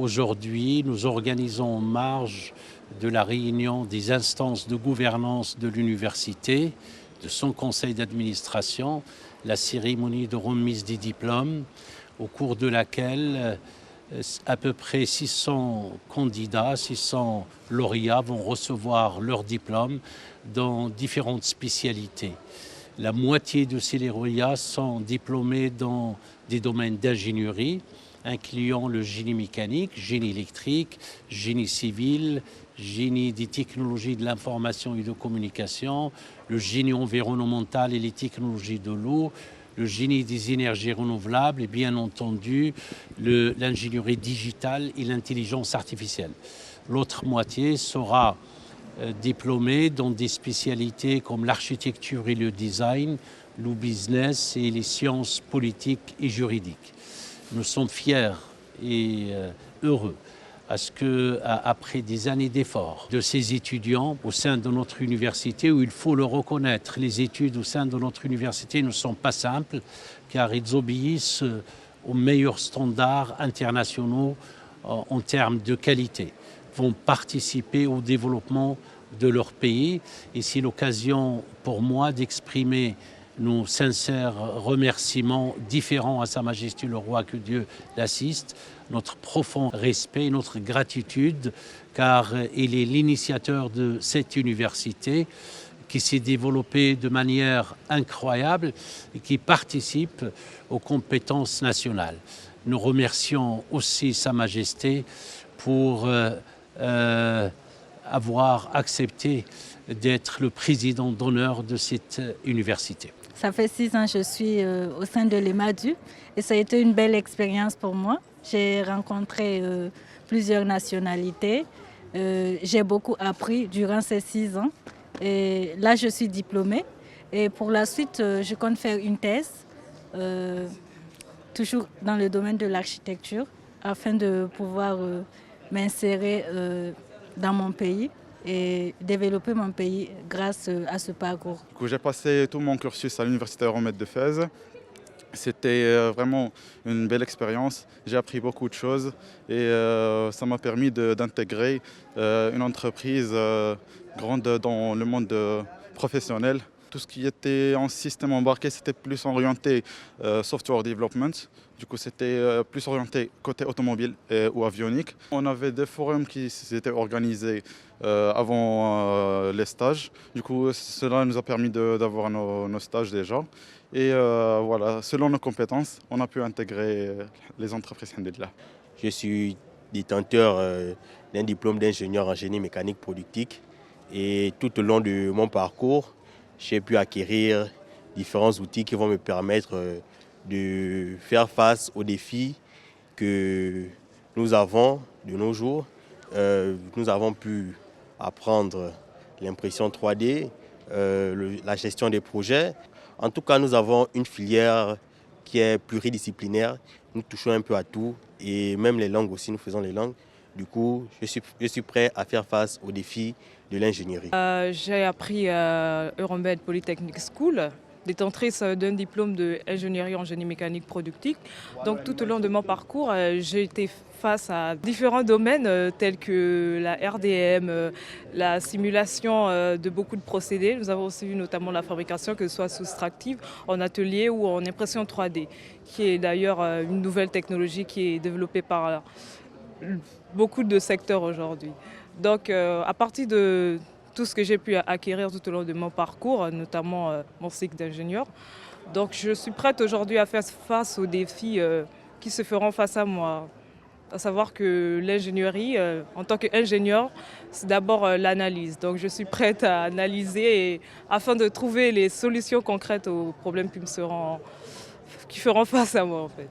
Aujourd'hui, nous organisons en marge de la réunion des instances de gouvernance de l'université, de son conseil d'administration, la cérémonie de remise des diplômes, au cours de laquelle à peu près 600 candidats, 600 lauréats vont recevoir leur diplôme dans différentes spécialités. La moitié de ces lauréats sont diplômés dans des domaines d'ingénierie, incluant le génie mécanique, génie électrique, génie civil, génie des technologies de l'information et de communication, le génie environnemental et les technologies de l'eau, le génie des énergies renouvelables et bien entendu l'ingénierie digitale et l'intelligence artificielle. L'autre moitié sera diplômée dans des spécialités comme l'architecture et le design, le business et les sciences politiques et juridiques. Nous sommes fiers et heureux après des années d'efforts de ces étudiants au sein de notre université, où il faut le reconnaître, les études au sein de notre université ne sont pas simples car ils obéissent aux meilleurs standards internationaux en termes de qualité, vont participer au développement de leur pays et c'est l'occasion pour moi d'exprimer nos sincères remerciements différents à Sa Majesté le Roi, que Dieu l'assiste, notre profond respect, notre gratitude, car il est l'initiateur de cette université qui s'est développée de manière incroyable et qui participe aux compétences nationales. Nous remercions aussi Sa Majesté pour avoir accepté d'être le président d'honneur de cette université. Ça fait 6 ans que je suis au sein de l'EMADU et ça a été une belle expérience pour moi. J'ai rencontré plusieurs nationalités. J'ai beaucoup appris durant ces 6 ans. Et là, je suis diplômée. Et pour la suite, je compte faire une thèse, toujours dans le domaine de l'architecture, afin de pouvoir m'insérer dans mon pays et développer mon pays grâce à ce parcours. J'ai passé tout mon cursus à l'Université Euromède de Fès. C'était vraiment une belle expérience. J'ai appris beaucoup de choses et ça m'a permis d'intégrer une entreprise grande dans le monde professionnel. Tout ce qui était en système embarqué, c'était plus orienté software development. Du coup, c'était plus orienté côté automobile ou avionique. On avait des forums qui s'étaient organisés avant les stages. Du coup, cela nous a permis d'avoir nos stages déjà. Et voilà, selon nos compétences, on a pu intégrer les entreprises. Je suis détenteur d'un diplôme d'ingénieur en génie mécanique productique. Et tout au long de mon parcours, j'ai pu acquérir différents outils qui vont me permettre de faire face aux défis que nous avons de nos jours. Nous avons pu apprendre l'impression 3D, la gestion des projets. En tout cas, nous avons une filière qui est pluridisciplinaire. Nous touchons un peu à tout et même les langues aussi, nous faisons les langues. Du coup, je suis prêt à faire face aux défis de l'ingénierie. J'ai appris à Euromède Polytechnic School, détentrice d'un diplôme d'ingénierie en génie mécanique productique. Donc tout au long de mon parcours, j'ai été face à différents domaines tels que la RDM, la simulation de beaucoup de procédés. Nous avons aussi vu notamment la fabrication, que ce soit soustractive, en atelier ou en impression 3D, qui est d'ailleurs une nouvelle technologie qui est développée par beaucoup de secteurs aujourd'hui. Donc à partir de tout ce que j'ai pu acquérir tout au long de mon parcours, notamment mon cycle d'ingénieur, donc je suis prête aujourd'hui à faire face aux défis qui se feront face à moi. À savoir que l'ingénierie, en tant qu'ingénieur, c'est d'abord l'analyse. Donc je suis prête à analyser afin de trouver les solutions concrètes aux problèmes qui feront face à moi en fait.